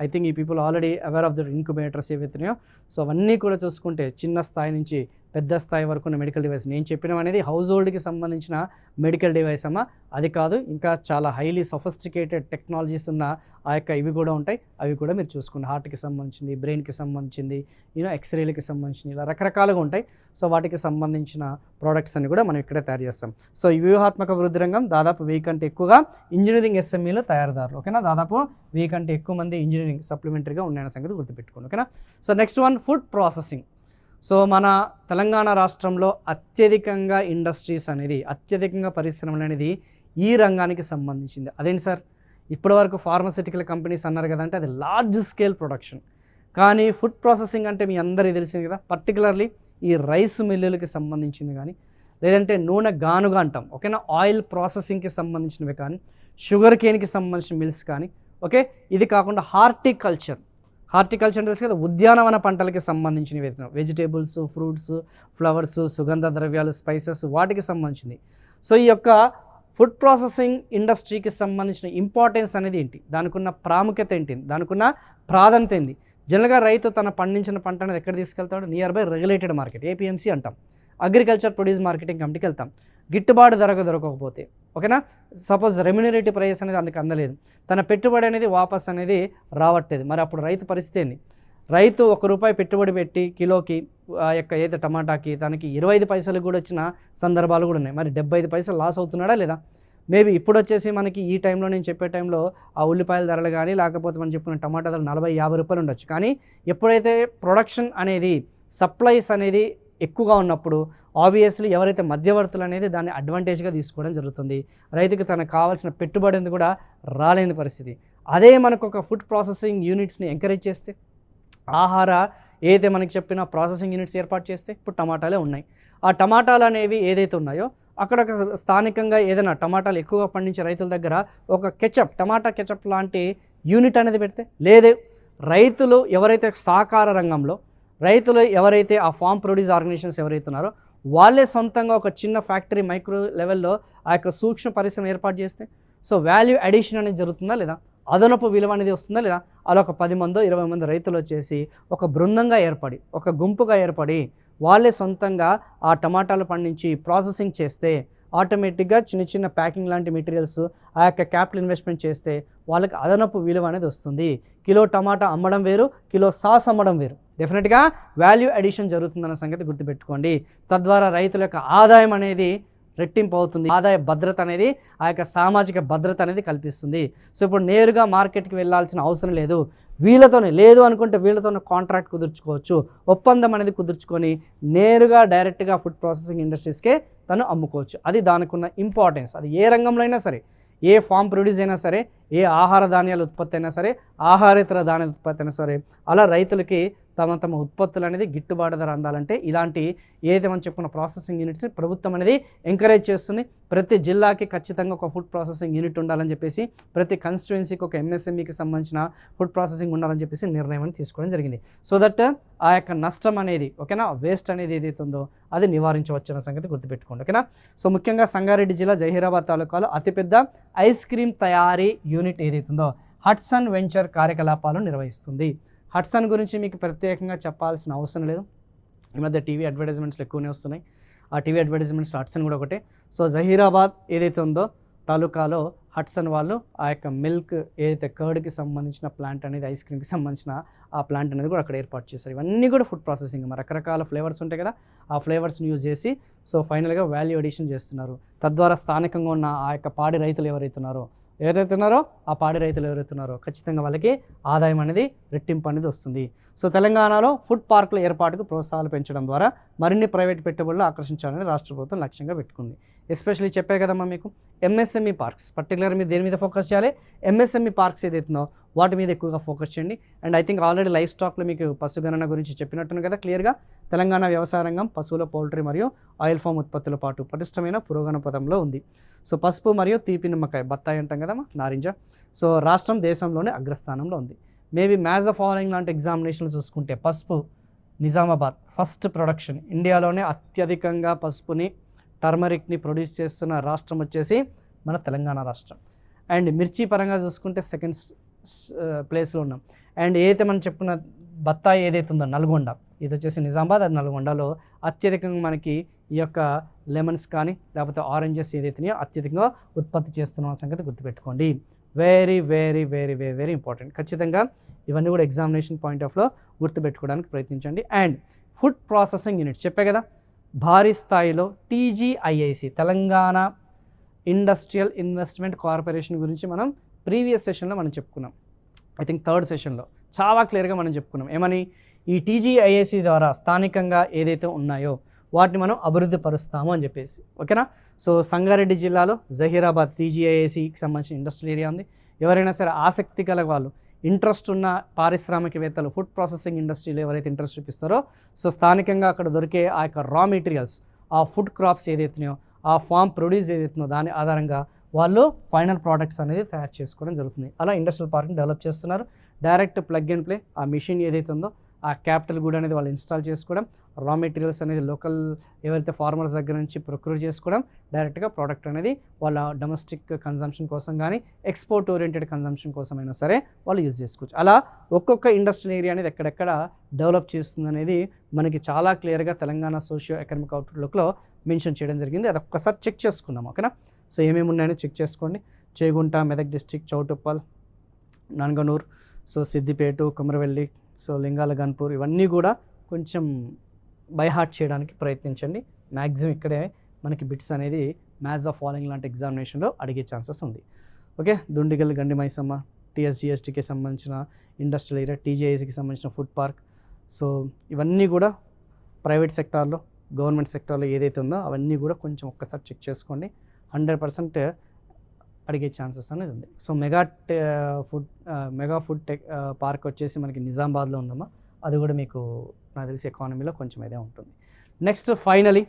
I think ఈ people already aware of the incubators ఏవైతున్నాయో. సో అవన్నీ కూడా చూసుకుంటే చిన్న స్థాయి నుంచి పెద్ద స్థాయి వరకు ఉన్న మెడికల్ డివైస్. నేను చెప్పినవి అనేది హౌస్ హోల్డ్కి సంబంధించిన మెడికల్ డివైస్ అమ్మా, అది కాదు. ఇంకా చాలా హైలీ సొఫిస్టికేటెడ్ టెక్నాలజీస్ ఉన్న ఆ యొక్క ఇవి కూడా ఉంటాయి. అవి కూడా మీరు చూసుకోండి. హార్ట్కి సంబంధించింది, బ్రెయిన్కి సంబంధించింది, ఎక్స్రేలకి సంబంధించింది, ఇలా రకరకాలుగా ఉంటాయి. సో వాటికి సంబంధించిన ప్రోడక్ట్స్ అన్ని కూడా మనం ఇక్కడే తయారు చేస్తాం. సో ఈ వ్యూహాత్మక వృద్ధి రంగం దాదాపు 1000 కంటే ఎక్కువగా ఇంజనీరింగ్ ఎస్ఎంఈలో తయారుదారులు. ఓకేనా? దాదాపు 1000 కంటే ఎక్కువ మంది ఇంజనీరింగ్ సప్లిమెంటరీగా ఉన్నాయన్న సంగతి గుర్తుపెట్టుకోండి. ఓకేనా? So next one, food processing. So మన తెలంగాణ రాష్ట్రంలో అత్యధికంగా ఇండస్ట్రీస్ అనేది, అత్యధికంగా పరిశ్రమలు అనేది ఈ రంగానికి సంబంధించింది. అదేంటి సార్, ఇప్పటివరకు ఫార్మస్యూటికల్ కంపెనీస్ అన్నారు కదా అంటే అది లార్జ్ స్కేల్ ప్రొడక్షన్. కానీ ఫుడ్ ప్రాసెసింగ్ అంటే మీ అందరికీ తెలిసింది కదా, పర్టికులర్లీ ఈ రైస్ మిల్లులకి సంబంధించింది కానీ, లేదంటే నూనె గానుగా అంటాం, ఓకేనా, ఆయిల్ ప్రాసెసింగ్కి సంబంధించినవి కానీ, షుగర్ కేన్కి సంబంధించిన మిల్స్ కానీ, ఓకే, ఇది కాకుండా హార్టికల్చర్ తెలుసు కదా, ఉద్యానవన పంటలకి సంబంధించినవి, వెజిటేబుల్స్, ఫ్రూట్స్, ఫ్లవర్స్, సుగంధ ద్రవ్యాలు, స్పైసెస్, వాటికి సంబంధించింది. సో ఈ యొక్క ఫుడ్ ప్రాసెసింగ్ ఇండస్ట్రీకి సంబంధించిన ఇంపార్టెన్స్ అనేది ఏంటి, దానికి ఉన్న ప్రాముఖ్యత ఏంటి, దానికి ఉన్న ప్రాధాన్యత ఏంటి? జనరల్గా రైతు తన పండించిన పంట అనేది ఎక్కడ తీసుకెళ్తాడు? Near by regulated market, APMC అంటాం, అగ్రికల్చర్ ప్రొడ్యూస్ మార్కెటింగ్ కమిటీకి వెళ్తాం. గిట్టుబాటు ధరకు దొరకకపోతే, ఓకేనా, సపోజ్ రెమ్యునరేటివ్ ప్రైస్ అనేది అందుకు అందలేదు, తన పెట్టుబడి అనేది వాపస్ అనేది రావట్లేదు, మరి అప్పుడు రైతు పరిస్థితి ఏంది? రైతు ₹1 పెట్టుబడి పెట్టి కిలోకి యొక్క ఏదో టమాటాకి తనకి 25 పైసలు కూడా వచ్చిన సందర్భాలు కూడా ఉన్నాయి. మరి 75 పైసలు లాస్ అవుతున్నాడా లేదా? మేబీ ఇప్పుడు వచ్చేసి మనకి ఈ టైంలో, నేను చెప్పే టైంలో ఆ ఉల్లిపాయల ధరలు కానీ, లేకపోతే మనం చెప్పుకున్న టమాటా ధరలు 40-50 రూపాయలు ఉండొచ్చు. కానీ ఎప్పుడైతే ప్రొడక్షన్ అనేది, సప్లైస్ అనేది ఎక్కువగా ఉన్నప్పుడు ఆబ్వియస్లీ ఎవరైతే మధ్యవర్తులు అనేది దాన్ని అడ్వాంటేజ్గా తీసుకోవడం జరుగుతుంది. రైతుకి తనకు కావాల్సిన పెట్టుబడి అనేది కూడా రాలేని పరిస్థితి. అదే మనకు ఒక ఫుడ్ ప్రాసెసింగ్ యూనిట్స్ని ఎంకరేజ్ చేస్తే, ఆహార ఏదైతే మనకి చెప్పిన ప్రాసెసింగ్ యూనిట్స్ ఏర్పాటు చేస్తే, ఇప్పుడు టమాటాలే ఉన్నాయి, ఆ టమాటాలు అనేవి ఏదైతే ఉన్నాయో అక్కడ స్థానికంగా ఏదైనా టమాటాలు ఎక్కువగా పండించే రైతుల దగ్గర ఒక టమాటా కెచప్ లాంటి యూనిట్ అనేది పెడితే, లేదు రైతులు ఎవరైతే సహకార రంగంలో రైతులు ఎవరైతే ఆ ఫార్మ్ ప్రొడ్యూస్ ఆర్గనైజేషన్స్ ఎవరైతే ఉన్నారో వాళ్ళే సొంతంగా ఒక చిన్న ఫ్యాక్టరీ మైక్రో లెవెల్లో ఆ యొక్క సూక్ష్మ పరిశ్రమ ఏర్పాటు చేస్తే, సో వాల్యూ అడిషన్ అనేది జరుగుతుందా లేదా, అదనపు విలువ అనేది వస్తుందా లేదా, అలా ఒక 10 మందో 20 మంది రైతులు వచ్చేసి ఒక బృందంగా ఏర్పడి, ఒక గుంపుగా ఏర్పడి వాళ్ళే సొంతంగా ఆ టమాటాలు పండించి ప్రాసెసింగ్ చేస్తే ఆటోమేటిక్గా చిన్న చిన్న ప్యాకింగ్ లాంటి మెటీరియల్స్ ఆ యొక్క క్యాపిటల్ ఇన్వెస్ట్మెంట్ చేస్తే వాళ్ళకి అదనపు విలువ అనేది వస్తుంది. కిలో టమాటా అమ్మడం వేరు, కిలో సాస్ అమ్మడం వేరు. డెఫినెట్గా వాల్యూ అడిషన్ జరుగుతుందన్న సంగతి గుర్తుపెట్టుకోండి. తద్వారా రైతుల యొక్క ఆదాయం అనేది రెట్టింపు అవుతుంది, ఆదాయ భద్రత అనేది, ఆ యొక్క సామాజిక భద్రత అనేది కల్పిస్తుంది. సో ఇప్పుడు నేరుగా మార్కెట్కి వెళ్ళాల్సిన అవసరం లేదు, వీళ్ళతోనే, లేదు అనుకుంటే వీళ్ళతోనే కాంట్రాక్ట్ కుదుర్చుకోవచ్చు, ఒప్పందం అనేది కుదుర్చుకొని నేరుగా డైరెక్ట్గా ఫుడ్ ప్రాసెసింగ్ ఇండస్ట్రీస్కే తను అమ్ముకోవచ్చు. అది దానికి ఉన్న ఇంపార్టెన్స్. అది ఏ రంగంలో అయినా సరే, ఏ ఫామ్ ప్రొడ్యూస్ అయినా సరే, ఏ ఆహార ధాన్యాల ఉత్పత్తి అయినా సరే, ఆహారేతర ధాన్యాల ఉత్పత్తి అయినా సరే, అలా రైతులకి తమ ఉత్పత్తులు అనేది గిట్టుబాటు ధర అందాలంటే ఇలాంటి ఏదైతే మనం చెప్పుకున్న ప్రాసెసింగ్ యూనిట్స్ని ప్రభుత్వం అనేది ఎంకరేజ్ చేస్తుంది. ప్రతి జిల్లాకి ఖచ్చితంగా ఒక ఫుడ్ ప్రాసెసింగ్ యూనిట్ ఉండాలని చెప్పేసి, ప్రతి కాన్స్టిట్యుయెన్సీకి ఒక ఎంఎస్ఎంఈకి సంబంధించిన ఫుడ్ ప్రాసెసింగ్ ఉండాలని చెప్పేసి నిర్ణయం అనేది తీసుకోవడం జరిగింది. సో దట్ ఆ యొక్క నష్టం అనేది, ఓకేనా, వేస్ట్ అనేది ఏదైతే ఉందో అది నివారించవచ్చు అన్న సంగతి గుర్తుపెట్టుకోండి, ఓకేనా. సో ముఖ్యంగా సంగారెడ్డి జిల్లా జహీరాబాద్ తాలూకాలో అతిపెద్ద ఐస్ క్రీమ్ తయారీ యూనిట్ ఏదైతే ఉందో హట్సన్ వెంచర్ కార్యకలాపాలను నిర్వహిస్తుంది. హట్సన్ గురించి మీకు ప్రత్యేకంగా చెప్పాల్సిన అవసరం లేదు. ఈ మధ్య టీవీ అడ్వర్టైజ్మెంట్స్లో ఎక్కువనే వస్తున్నాయి. ఆ టీవీ అడ్వర్టైజ్మెంట్స్లో హట్సన్ కూడా ఒకటే. సో జహీరాబాద్ ఏదైతే ఉందో తాలూకాలో హట్సన్ వాళ్ళు ఆ యొక్క మిల్క్ ఏదైతే కర్డ్కి సంబంధించిన ప్లాంట్ అనేది, ఐస్ క్రీమ్కి సంబంధించిన ఆ ప్లాంట్ అనేది కూడా అక్కడ ఏర్పాటు చేశారు. ఇవన్నీ కూడా ఫుడ్ ప్రాసెసింగ్, రకరకాల ఫ్లేవర్స్ ఉంటాయి కదా, ఆ ఫ్లేవర్స్ని యూజ్ చేసి సో ఫైనల్గా వాల్యూ అడిషన్ చేస్తున్నారు. తద్వారా స్థానికంగా ఉన్న ఆ యొక్క పాడి రైతులు ఎవరైతే ఉన్నారో ఆ పాడి రైతులు ఎవరైతే ఉన్నారో ఖచ్చితంగా వాళ్ళకి ఆదాయం అనేది రెట్టింపు అనేది వస్తుంది. సో తెలంగాణలో ఫుడ్ పార్కుల ఏర్పాటుకు ప్రోత్సాహాలు పెంచడం ద్వారా మరిన్ని ప్రైవేట్ పెట్టుబడులు ఆకర్షించాలని రాష్ట్ర ప్రభుత్వం లక్ష్యంగా పెట్టుకుంది. ఎస్పెషల్లీ చెప్పే కదమ్మా మీకు ఎంఎస్ఎంఈ పార్క్స్, పర్టికులర్ మీరు దేని మీద ఫోకస్ చేయాలి, ఎంఎస్ఎంఈ పార్క్స్ ఏదైతుందో వాటి మీద ఎక్కువగా ఫోకస్ చేయండి. And I think already life స్టాక్లో మీకు పశుగణన గురించి చెప్పినట్టును కదా క్లియర్గా. తెలంగాణ వ్యవసాయ రంగం పశువుల, పౌల్ట్రీ మరియు ఆయిల్ ఫామ్ ఉత్పత్తుల పాటు పటిష్టమైన పురోగమన పదంలో ఉంది. సో పసుపు మరియు తీపి నిమ్మకాయ, బత్తాయి అంటాం కదమ్మా, నారింజ. సో రాష్ట్రం దేశంలోనే అగ్రస్థానంలో ఉంది. మేబీ మ్యాచ్ ద ఫాలోయింగ్ లాంటి ఎగ్జామినేషన్లు చూసుకుంటే పసుపు నిజామాబాద్ ఫస్ట్ ప్రొడక్షన్, ఇండియాలోనే అత్యధికంగా పసుపుని, టర్మరిక్ని ప్రొడ్యూస్ చేస్తున్న రాష్ట్రం వచ్చేసి మన తెలంగాణ రాష్ట్రం. అండ్ మిర్చి పరంగా చూసుకుంటే సెకండ్ ప్లేస్లో ఉన్నాం. అండ్ ఏదైతే మనం చెప్పుకున్న బత్తాయి ఏదైతే ఉందో నల్గొండ, ఇది వచ్చేసి నిజామాబాద్, అది నల్గొండలో అత్యధికంగా మనకి ఈ యొక్క లెమన్స్ కానీ లేకపోతే ఆరెంజెస్ ఏదైతున్నాయో అత్యధికంగా ఉత్పత్తి చేస్తున్న సంగతి గుర్తుపెట్టుకోండి. Very very very very very important. ఖచ్చితంగా ఇవన్నీ కూడా ఎగ్జామినేషన్ పాయింట్ ఆఫ్లో గుర్తుపెట్టుకోవడానికి ప్రయత్నించండి. అండ్ ఫుడ్ ప్రాసెసింగ్ యూనిట్స్ చెప్పే కదా, భారీ స్థాయిలో TGIIC Telangana industrial investment corporation గురించి మనం ప్రీవియస్ సెషన్లో మనం చెప్పుకున్నాం. ఐ థింక్ థర్డ్ సెషన్లో చాలా క్లియర్గా మనం చెప్పుకున్నాం. ఏమని, ఈ TGIIC ద్వారా స్థానికంగా ఏదైతే ఉన్నాయో వాటిని మనం అభివృద్ధి పరుస్తాము అని చెప్పేసి, ఓకేనా. సో సంగారెడ్డి జిల్లాలో జహీరాబాద్ TGIICకి సంబంధించిన ఇండస్ట్రియల్ ఏరియా ఉంది. ఎవరైనా సరే ఆసక్తి కల వాళ్ళు, ఇంట్రెస్ట్ ఉన్న పారిశ్రామికవేత్తలు, ఫుడ్ ప్రాసెసింగ్ ఇండస్ట్రీలో ఎవరైతే ఇంట్రెస్ట్ చూపిస్తారో సో స్థానికంగా అక్కడ దొరికే ఆ యొక్క రా మెటీరియల్స్, ఆ ఫుడ్ క్రాప్స్ ఏదైతున్నాయో, ఆ ఫామ్ ప్రొడ్యూస్ ఏదైతుందో దాని ఆధారంగా వాళ్ళు ఫైనల్ ప్రోడక్ట్స్ అనేది తయారు చేసుకోవడం జరుగుతుంది. అలా ఇండస్ట్రియల్ పార్క్ని డెవలప్ చేస్తున్నారు. డైరెక్ట్ ప్లగ్ అండ్ ప్లే, ఆ మిషన్ ఏదైతే ఉందో ఆ క్యాపిటల్ కూడా అనేది వాళ్ళు ఇన్స్టాల్ చేసుకోవడం, రా మెటీరియల్స్ అనేది లోకల్ ఎవరైతే ఫార్మర్స్ దగ్గర నుంచి ప్రొక్యూర్ చేసుకోవడం, డైరెక్ట్గా ప్రోడక్ట్ అనేది వాళ్ళ డొమెస్టిక్ కన్జంప్షన్ కోసం కానీ ఎక్స్పోర్ట్ ఓరియంటెడ్ కన్జంప్షన్ కోసమైనా సరే వాళ్ళు యూజ్ చేసుకోవచ్చు. అలా ఒక్కొక్క ఇండస్ట్రియల్ ఏరియా అనేది ఎక్కడెక్కడ డెవలప్ చేస్తుంది అనేది మనకి చాలా క్లియర్గా తెలంగాణ సోషియో ఎకనామిక్ అవుట్లుక్లో మెన్షన్ చేయడం జరిగింది. అది ఒక్కసారి చెక్ చేసుకుందాం, ఓకేనా. సో ఏమేమి ఉన్నాయని చెక్ చేసుకోండి. Chegunta, Medak district, Choutuppal, Nanganur, so Siddipet, Kumaravelli, so Lingala Ghanpur, ఇవన్నీ కూడా కొంచెం బై హార్ట్ చేయడానికి ప్రయత్నించండి. మ్యాక్సిమం ఇక్కడే మనకి బిట్స్ అనేది మ్యాథ్స్ ఆఫ్ ఫాలోయింగ్ లాంటి ఎగ్జామినేషన్లో అడిగే ఛాన్సెస్ ఉంది. ఓకే, దుండిగల్, గండి మైసమ్మ, TSGSTకి సంబంధించిన ఇండస్ట్రియల్ ఏరియా, TGIICకి సంబంధించిన ఫుడ్ పార్క్. సో ఇవన్నీ కూడా ప్రైవేట్ సెక్టార్లో, గవర్నమెంట్ సెక్టార్లో ఏదైతే ఉందో అవన్నీ కూడా కొంచెం ఒక్కసారి చెక్ చేసుకోండి. 100% అడిగే ఛాన్సెస్ అనేది ఉంది. So mega food tech park వచ్చేసి మనకి నిజామాబాద్లో ఉందమ్మా. అది కూడా మీకు నాకు తెలిసి ఎకానమీలో కొంచెం ఇదే ఉంటుంది. Next finally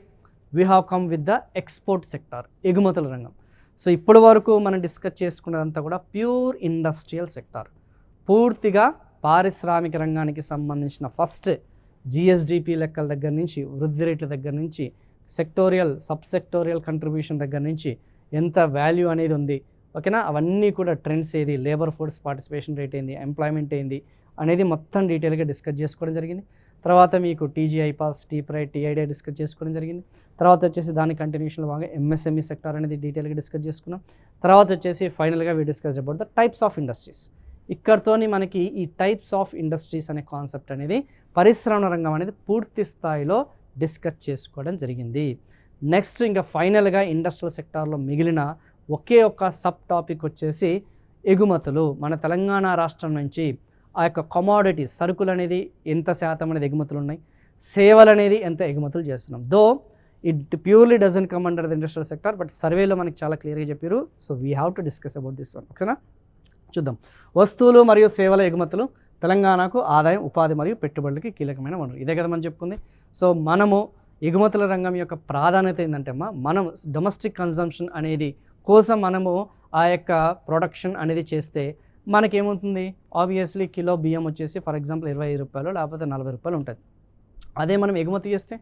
we have come with the export sector, ఎగుమతుల రంగం. సో ఇప్పటి వరకు మనం డిస్కస్ చేసుకున్నదంతా కూడా ప్యూర్ ఇండస్ట్రియల్ సెక్టార్, పూర్తిగా పారిశ్రామిక రంగానికి సంబంధించిన ఫస్ట్ GSDP లెక్కల దగ్గర నుంచి, వృద్ధి రేట్ల దగ్గర నుంచి, సెక్టోరియల్, సబ్ సెక్టోరియల్ కంట్రిబ్యూషన్ దగ్గర నుంచి ఎంత వాల్యూ అనేది ఉంది, ఓకేనా. అవన్నీ కూడా ట్రెండ్స్ ఏది, లేబర్ ఫోర్స్ పార్టిసిపేషన్ రేట్ ఏంది, ఎంప్లాయ్మెంట్ ఏంది అనేది మొత్తం డీటెయిల్గా డిస్కస్ చేసుకోవడం జరిగింది. తర్వాత మీకు TGI pass, TPRI, TIDI discuss చేసుకోవడం జరిగింది. తర్వాత వచ్చేసి దాని కంటిన్యూషన్లో బాగా MSME సెక్టార్ అనేది డీటెయిల్గా డిస్కస్ చేసుకున్నాం. తర్వాత వచ్చేసి ఫైనల్గా we discuss about the types of industries. ఇక్కడతోని మనకి ఈ టైప్స్ ఆఫ్ ఇండస్ట్రీస్ అనే కాన్సెప్ట్ అనేది పరిశ్రమల రంగం అనేది పూర్తి స్థాయిలో డిస్కస్ చేసుకోవడం జరిగింది. నెక్స్ట్ ఇంకా ఫైనల్గా ఇండస్ట్రియల్ సెక్టార్లో మిగిలిన ఒకే ఒక్క సబ్ టాపిక్ వచ్చేసి ఎగుమతులు. మన తెలంగాణ రాష్ట్రం నుంచి ఆ యొక్క కమోడిటీస్ సరుకులు అనేది ఎంత శాతం అనేది ఎగుమతులు ఉన్నాయి, సేవలు అనేది ఎంత ఎగుమతులు చేస్తున్నాం. Though it purely doesn't come under the industrial sector, but సర్వేలో మనకి చాలా క్లియర్గా చెప్పారు. So we have to discuss about this one. ఓకేనా, చూద్దాం. వస్తువులు మరియు సేవల ఎగుమతులు తెలంగాణకు ఆదాయం, ఉపాధి మరియు పెట్టుబడులకి కీలకమైన వనరు. ఇదే కదా మనం చెప్పుకుంది. సో మనము ఎగుమతుల రంగం యొక్క ప్రాధాన్యత ఏంటంటే మనం డొమెస్టిక్ కన్జంప్షన్ అనేది కోసం మనము ఆ యొక్క ప్రొడక్షన్ అనేది చేస్తే మనకేమవుతుంది, ఆబ్వియస్లీ కిలో బియ్యం వచ్చేసి ఫర్ ఎగ్జాంపుల్ 25 రూపాయలు లేకపోతే 40 రూపాయలు ఉంటుంది. అదే మనం ఎగుమతి చేస్తే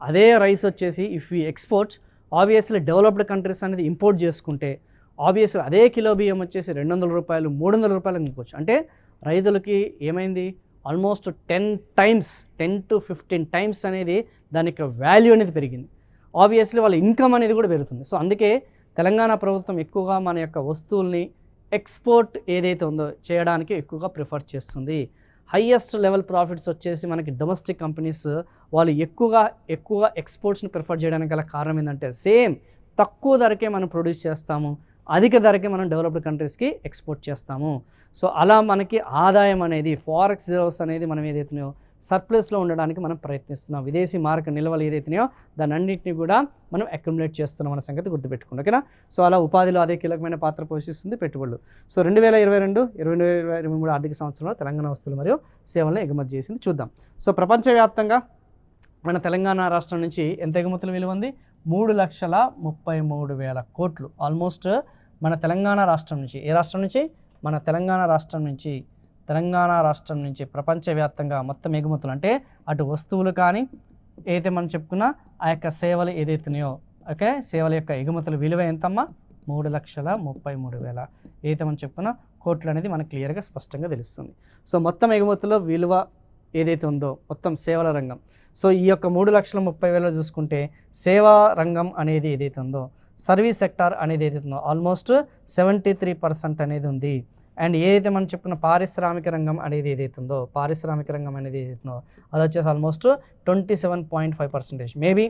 అదే రైస్ వచ్చేసి if you export, obviously developed countries అనేది ఇంపోర్ట్ చేసుకుంటే ఆబ్వియస్లీ అదే కిలో బియ్యం వచ్చేసి 200 రూపాయలు 300 రూపాయలు ఇంకోవచ్చు. అంటే రైతులకి ఏమైంది, ఆల్మోస్ట్ 10 to 15 టైమ్స్ అనేది దాని యొక్క వాల్యూ అనేది పెరిగింది. ఆబ్వియస్లీ వాళ్ళ ఇన్కమ్ అనేది కూడా పెరుగుతుంది. సో అందుకే తెలంగాణ ప్రభుత్వం ఎక్కువగా మన యొక్క వస్తువుల్ని ఎక్స్పోర్ట్ ఏదైతే ఉందో చేయడానికి ఎక్కువగా ప్రిఫర్ చేస్తుంది. హైయెస్ట్ లెవెల్ ప్రాఫిట్స్ వచ్చేసి మనకి డొమెస్టిక్ కంపెనీస్ వాళ్ళు ఎక్కువగా ఎక్స్పోర్ట్స్ని ప్రిఫర్ చేయడానికి గల కారణం ఏంటంటే సేమ్ తక్కువ ధరకే మనం ప్రొడ్యూస్ చేస్తాము, అధిక ధరకే మనం డెవలప్డ్ కంట్రీస్కి ఎక్స్పోర్ట్ చేస్తాము. సో అలా మనకి ఆదాయం అనేది ఫారెక్స్ రిజర్వ్స్ అనేది మనం ఏదైతున్నాయో సర్ప్లస్లో ఉండడానికి మనం ప్రయత్నిస్తున్నాం. విదేశీ మార్క నిల్వలు ఏదైతున్నాయో దాని అన్నింటినీ కూడా మనం అక్యుములేట్ చేస్తున్నాం అనే సంగతి గుర్తుపెట్టుకోండి. ఓకేనా, సో అలా ఉపాధిలో అదే కీలకమైన పాత్ర పోషిస్తుంది పెట్టుబడులు. సో 2022-2023 ఆర్థిక సంవత్సరంలో తెలంగాణ వస్తువులు మరియు సేవలను ఎగుమతి చేసింది. చూద్దాం. సో ప్రపంచవ్యాప్తంగా మన తెలంగాణ రాష్ట్రం నుంచి ఎంత ఎగుమతులు విలువ ఉంది, 3,33,000 కోట్లు. ఆల్మోస్ట్ మన తెలంగాణ రాష్ట్రం నుంచి, ఏ రాష్ట్రం నుంచి, మన తెలంగాణ రాష్ట్రం నుంచి ప్రపంచవ్యాప్తంగా మొత్తం ఎగుమతులు అంటే అటు వస్తువులు కానీ ఏదైతే మనం చెప్పుకున్నా ఆ యొక్క సేవలు ఏదైతున్నాయో, ఓకే, సేవల యొక్క ఎగుమతుల విలువ ఎంతమ్మా, 3,33,000 ఏదైతే మనం చెప్పుకున్నా కోట్లు అనేది మనకు క్లియర్గా స్పష్టంగా తెలుస్తుంది. సో మొత్తం ఎగుమతుల విలువ ఏదైతే ఉందో మొత్తం సేవల రంగం. సో ఈ యొక్క 3,30,000 చూసుకుంటే సేవా రంగం అనేది ఏదైతే ఉందో, సర్వీస్ సెక్టార్ అనేది ఏదైతే ఉందో ఆల్మోస్ట్ 73% అనేది ఉంది. అండ్ ఏదైతే మనం చెప్పుకున్న పారిశ్రామిక రంగం అనేది ఏదైతే ఉందో అది వచ్చేసి ఆల్మోస్ట్ 27.5%. మేబీ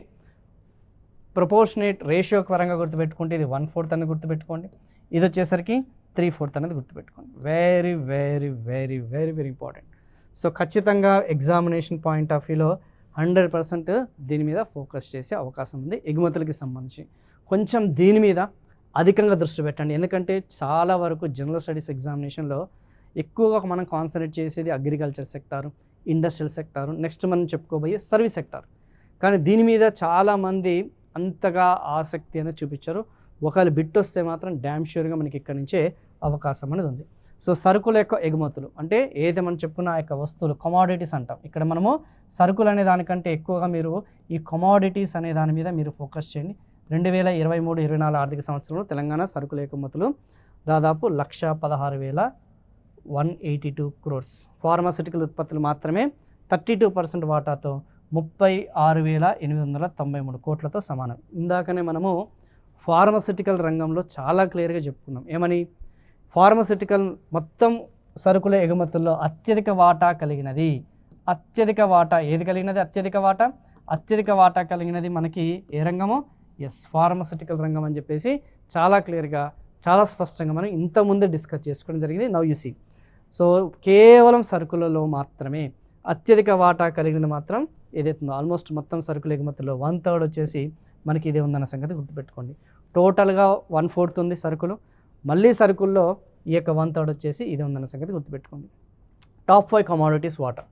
ప్రపోర్షనేట్ రేషియో పరంగా గుర్తుపెట్టుకుంటే ఇది 1/4 అని గుర్తుపెట్టుకోండి, ఇది వచ్చేసరికి 3/4 అనేది గుర్తుపెట్టుకోండి. Very very very very very important. So ఖచ్చితంగా ఎగ్జామినేషన్ పాయింట్ ఆఫ్ వ్యూలో 100% దీని మీద ఫోకస్ చేసే అవకాశం ఉంది. ఎగుమతులకి సంబంధించి కొంచెం దీని మీద అధికంగా దృష్టి పెట్టండి. ఎందుకంటే చాలా వరకు జనరల్ స్టడీస్ ఎగ్జామినేషన్లో ఎక్కువగా మనం కాన్సన్ట్రేట్ చేసేది agriculture sector, industrial sector, next మనం చెప్పుకోబోయే సర్వీస్ సెక్టార్. కానీ దీని మీద చాలామంది అంతగా ఆసక్తి అనేది చూపించారు. ఒకవేళ బిట్ వస్తే మాత్రం డ్యామ్ ష్యూర్గా మనకి ఇక్కడ నుంచే అవకాశం అనేది ఉంది. సో సరుకుల యొక్క ఎగుమతులు అంటే ఏదైతే మనం చెప్పుకున్న ఆ యొక్క వస్తువులు కమోడిటీస్ అంటాం. ఇక్కడ మనము సరుకులు అనే దానికంటే ఎక్కువగా మీరు ఈ కమోడిటీస్ అనే దాని మీద మీరు ఫోకస్ చేయండి. 2023-24 ఆర్థిక సంవత్సరంలో తెలంగాణ సరుకుల ఎగుమతులు దాదాపు 1,16,182 crores. ఫార్మాసిటికల్ ఉత్పత్తులు మాత్రమే 32% వాటాతో 36,893 కోట్లతో సమానం. ఇందాకనే మనము ఫార్మాసిటికల్ రంగంలో చాలా క్లియర్గా చెప్పుకున్నాం. ఏమని, ఫార్మాసిటికల్ మొత్తం సరుకుల ఎగుమతుల్లో అత్యధిక వాటా కలిగినది. అత్యధిక వాటా ఏది కలిగినది? అత్యధిక వాటా కలిగినది మనకి ఏ రంగము? ఎస్, ఫార్మాసిటికల్ రంగం అని చెప్పేసి చాలా క్లియర్గా చాలా స్పష్టంగా మనం ఇంతకుముందే డిస్కస్ చేసుకోవడం జరిగింది. Now you see. సో కేవలం సరుకులలో మాత్రమే అత్యధిక వాటా కలిగినది మాత్రం ఏదైతుందో ఆల్మోస్ట్ మొత్తం సరుకుల ఎగుమతుల్లో 1/3 వచ్చేసి మనకి ఇదే ఉందన్న సంగతి గుర్తుపెట్టుకోండి. టోటల్గా 1/4 ఉంది సరుకులు, మళ్ళీ సరుకుల్లో ఈ యొక్క 1/3 వచ్చేసి ఇది ఉందన్న సంగతి గుర్తుపెట్టుకోండి. టాప్ 5 కమోడిటీస్ వాటా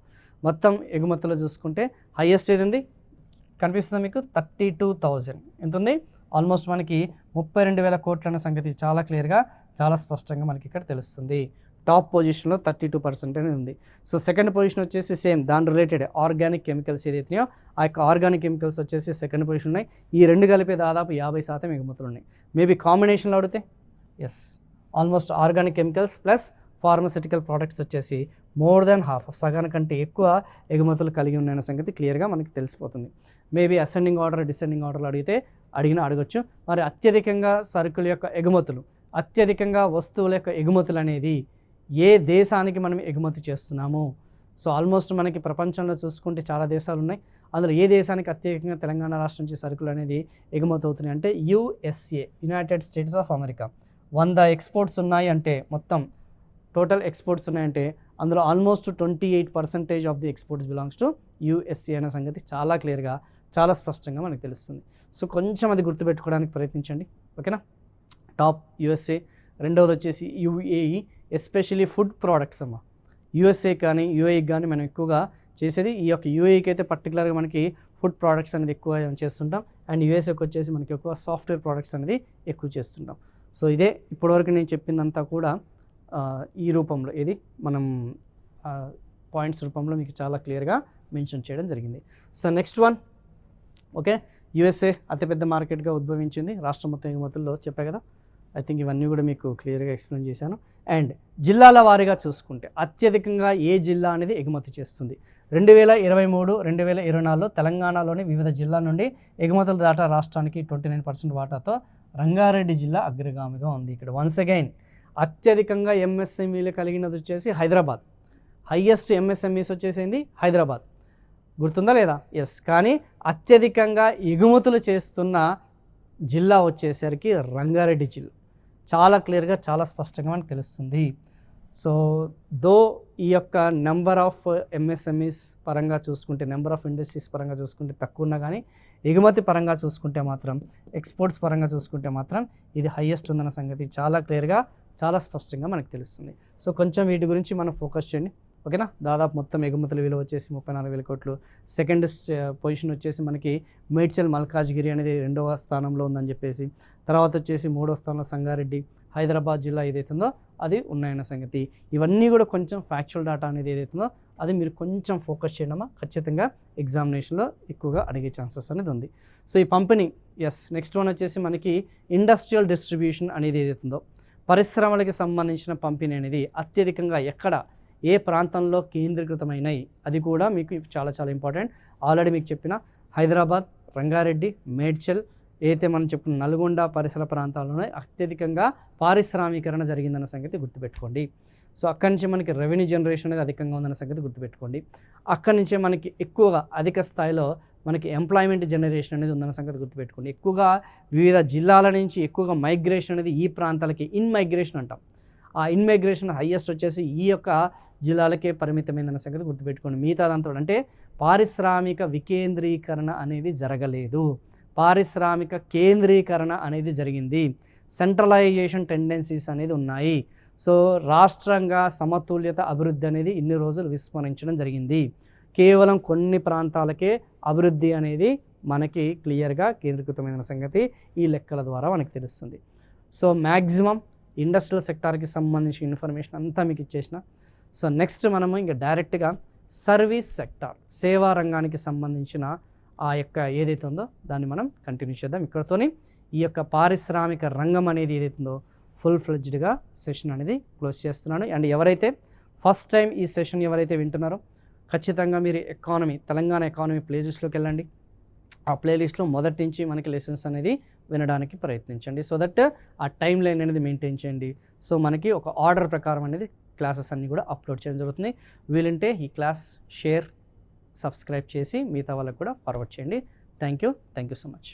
మొత్తం ఎగుమతులు చూసుకుంటే హైయెస్ట్ ఏది ఉంది కనిపిస్తుందా మీకు? 32,000 ఎంత ఉంది? ఆల్మోస్ట్ మనకి 32,000 కోట్ల అన్న సంగతి చాలా క్లియర్గా చాలా స్పష్టంగా మనకి ఇక్కడ తెలుస్తుంది. టాప్ పొజిషన్లో 32% అనేది ఉంది. సో సెకండ్ పొజిషన్ వచ్చేసి సేమ్ దాని రిలేటెడ్ ఆర్గానిక్ కెమికల్స్ ఏదైతున్నాయో ఆ యొక్క ఆర్గానిక్ కెమికల్స్ వచ్చేసి సెకండ్ పొజిషన్ ఉన్నాయి. ఈ రెండు కలిపి దాదాపు 50% ఎగుమతులు ఉన్నాయి. మేబీ కాంబినేషన్లో అడిగితే yes, almost organic chemicals plus pharmaceutical products వచ్చేసి మోర్ దెన్ హాఫ్, సగానికంటే ఎక్కువ ఎగుమతులు కలిగి ఉన్నాయన్న సంగతి క్లియర్గా మనకి తెలిసిపోతుంది. మేబీ అసెండింగ్ ఆర్డర్ డిసెండింగ్ ఆర్డర్లు అడగొచ్చు. మరి అత్యధికంగా సరుకుల యొక్క ఎగుమతులు, అత్యధికంగా వస్తువుల యొక్క ఎగుమతులు అనేది ఏ దేశానికి మనం ఎగుమతి చేస్తున్నాము? సో ఆల్మోస్ట్ మనకి ప్రపంచంలో చూసుకుంటే చాలా దేశాలు ఉన్నాయి. అందులో ఏ దేశానికి అత్యధికంగా తెలంగాణ రాష్ట్రం నుంచి సరుకులు అనేది ఎగుమతి అవుతున్నాయి అంటే USA, United states of America. 100 exports ఉన్నాయి అంటే మొత్తం టోటల్ ఎక్స్పోర్ట్స్ ఉన్నాయంటే అందులో almost 28% of the exports belongs to USA అనే సంగతి చాలా క్లియర్గా చాలా స్పష్టంగా మనకు తెలుస్తుంది. సో కొంచెం అది గుర్తుపెట్టుకోవడానికి ప్రయత్నించండి, ఓకేనా. టాప్ యూఎస్ఏ, రెండవది వచ్చేసి యూఏఈ, ఎస్పెషలీ ఫుడ్ ప్రోడక్ట్స్ అమ్మ. యూఎస్ఏ కానీ యూఏఈకి కానీ మనం ఎక్కువగా చేసేది ఈ యొక్క యూఏఈకి అయితే పర్టికులర్గా మనకి ఫుడ్ ప్రోడక్ట్స్ అనేది ఎక్కువ చేస్తుంటాం, అండ్ యూఎస్ఏకి వచ్చేసి మనకి ఎక్కువ సాఫ్ట్వేర్ ప్రోడక్ట్స్ అనేది ఎక్కువ చేస్తుంటాం. సో ఇదే ఇప్పటివరకు నేను చెప్పిందంతా కూడా ఈ రూపంలో ఇది మనం పాయింట్స్ రూపంలో మీకు చాలా క్లియర్గా మెన్షన్ చేయడం జరిగింది. So next one, okay, USA అతిపెద్ద మార్కెట్గా ఉద్భవించింది రాష్ట్ర మొత్తం ఎగుమతుల్లో చెప్పా కదా. ఐ థింక్ ఇవన్నీ కూడా మీకు క్లియర్గా ఎక్స్ప్లెయిన్ చేశాను. అండ్ జిల్లాల వారీగా చూసుకుంటే అత్యధికంగా ఏ జిల్లా అనేది ఎగుమతి చేస్తుంది? 2023-2024లో తెలంగాణలోని వివిధ జిల్లాల నుండి ఎగుమతుల దాటా రాష్ట్రానికి 29% వాటాతో రంగారెడ్డి జిల్లా అగ్రగామిగా ఉంది. ఇక్కడ వన్స్ అగైన్ అత్యధికంగా ఎంఎస్ఎంఈలు కలిగినది వచ్చేసి హైదరాబాద్. హైయెస్ట్ ఎంఎస్ఎంఈస్ వచ్చేసింది హైదరాబాద్, గుర్తుందా లేదా? ఎస్. కానీ అత్యధికంగా ఎగుమతులు చేస్తున్న జిల్లా వచ్చేసరికి రంగారెడ్డి జిల్లా. చాలా క్లియర్గా చాలా స్పష్టంగా మనకు తెలుస్తుంది. సో దో ఈ యొక్క నెంబర్ ఆఫ్ ఎంఎస్ఎంఈస్ పరంగా చూసుకుంటే, నెంబర్ ఆఫ్ ఇండస్ట్రీస్ పరంగా చూసుకుంటే తక్కువ ఉన్నా కానీ ఎగుమతి పరంగా చూసుకుంటే మాత్రం, ఎక్స్పోర్ట్స్ పరంగా చూసుకుంటే మాత్రం ఇది హైయెస్ట్ ఉందన్న సంగతి చాలా క్లియర్గా చాలా స్పష్టంగా మనకు తెలుస్తుంది. సో కొంచెం వీటి గురించి మనం ఫోకస్ చేయండి, ఓకేనా. దాదాపు మొత్తం ఎగుమతుల విలువ వచ్చేసి 34,000 కోట్లు. సెకండ్ పొజిషన్ వచ్చేసి మనకి మేడ్చల్ మల్కాజ్గిరి అనేది 2వ స్థానంలో ఉందని చెప్పేసి, తర్వాత వచ్చేసి 3వ స్థానంలో సంగారెడ్డి, హైదరాబాద్ జిల్లా ఏదైతుందో అది ఉన్నాయన్న సంగతి. ఇవన్నీ కూడా కొంచెం ఫ్యాక్చువల్ డేటా అనేది ఏదైతుందో అది మీరు కొంచెం ఫోకస్ చేయడమా ఖచ్చితంగా ఎగ్జామినేషన్లో ఎక్కువగా అడిగే ఛాన్సెస్ అనేది ఉంది. సో ఈ పంపిణీ, ఎస్. నెక్స్ట్ వన్ వచ్చేసి మనకి ఇండస్ట్రియల్ డిస్ట్రిబ్యూషన్ అనేది ఏదైతుందో, పరిశ్రమలకి సంబంధించిన పంపిణీ అనేది అత్యధికంగా ఎక్కడ ఏ ప్రాంతంలో కేంద్రీకృతమైనవి అది కూడా మీకు చాలా చాలా ఇంపార్టెంట్. ఆల్రెడీ మీకు చెప్పిన హైదరాబాద్, రంగారెడ్డి, మేడ్చల్, ఏదైతే మనం చెప్పిన నల్గొండ పరిసర ప్రాంతాల్లోనే అత్యధికంగా పారిశ్రామీకరణ జరిగిందన్న సంగతి గుర్తుపెట్టుకోండి. సో అక్కడి నుంచి మనకి రెవెన్యూ జనరేషన్ అనేది అధికంగా ఉందన్న సంగతి గుర్తుపెట్టుకోండి. అక్కడి నుంచే మనకి ఎక్కువగా అధిక స్థాయిలో మనకి ఎంప్లాయ్మెంట్ జనరేషన్ అనేది ఉందన్న సంగతి గుర్తుపెట్టుకోండి. ఎక్కువగా వివిధ జిల్లాల నుంచి ఎక్కువగా మైగ్రేషన్ అనేది ఈ ప్రాంతాలకి ఇన్ మైగ్రేషన్ అంటాం. ఆ ఇన్ మైగ్రేషన్ హైయెస్ట్ వచ్చేసి ఈ యొక్క జిల్లాలకే పరిమితమైందన్న సంగతి గుర్తుపెట్టుకోండి. మిగతాదంతా అంటే పారిశ్రామిక వికేంద్రీకరణ అనేది జరగలేదు, పారిశ్రామిక కేంద్రీకరణ అనేది జరిగింది. సెంట్రలైజేషన్ టెండెన్సీస్ అనేది ఉన్నాయి. సో రాష్ట్రంగా సమతుల్యత అభివృద్ధి అనేది ఇన్ని రోజులు విస్మరించడం జరిగింది. కేవలం కొన్ని ప్రాంతాలకే అభివృద్ధి అనేది మనకి క్లియర్గా కేంద్రీకృతమైన సంగతి ఈ లెక్కల ద్వారా మనకి తెలుస్తుంది. సో మ్యాక్సిమం ఇండస్ట్రియల్ సెక్టార్కి సంబంధించిన ఇన్ఫర్మేషన్ అంతా మీకు ఇచ్చేసిన. సో నెక్స్ట్ మనము ఇంకా డైరెక్ట్గా సర్వీస్ సెక్టార్, సేవా రంగానికి సంబంధించిన ఆ యొక్క ఏదైతే ఉందో దాన్ని మనం కంటిన్యూ చేద్దాం. ఇక్కడతోని ఈ యొక్క పారిశ్రామిక రంగం అనేది ఏదైతుందో ఫుల్ ఫ్లెడ్జ్డ్గా సెషన్ అనేది క్లోజ్ చేస్తున్నాను. అండ్ ఎవరైతే ఫస్ట్ టైం ఈ సెషన్ ఎవరైతే వింటున్నారో ఖచ్చితంగా మీరు ఎకానమీ, తెలంగాణ ఎకానమీ ప్లేలిస్ట్లోకి వెళ్ళండి. ఆ ప్లేలిస్ట్లో మొదటి నుంచి మనకి లెసన్స్ అనేది వినడానికి ప్రయత్నించండి. సో దట్ ఆ టైం లైన్ అనేది మెయింటైన్ చేయండి. సో మనకి ఒక ఆర్డర్ ప్రకారం అనేది క్లాసెస్ అన్నీ కూడా అప్లోడ్ చేయడం జరుగుతుంది. వీలుంటే ఈ క్లాస్ షేర్, సబ్స్క్రైబ్ చేసి మిగతా వాళ్ళకు కూడా ఫార్వర్డ్ చేయండి. Thank you so much.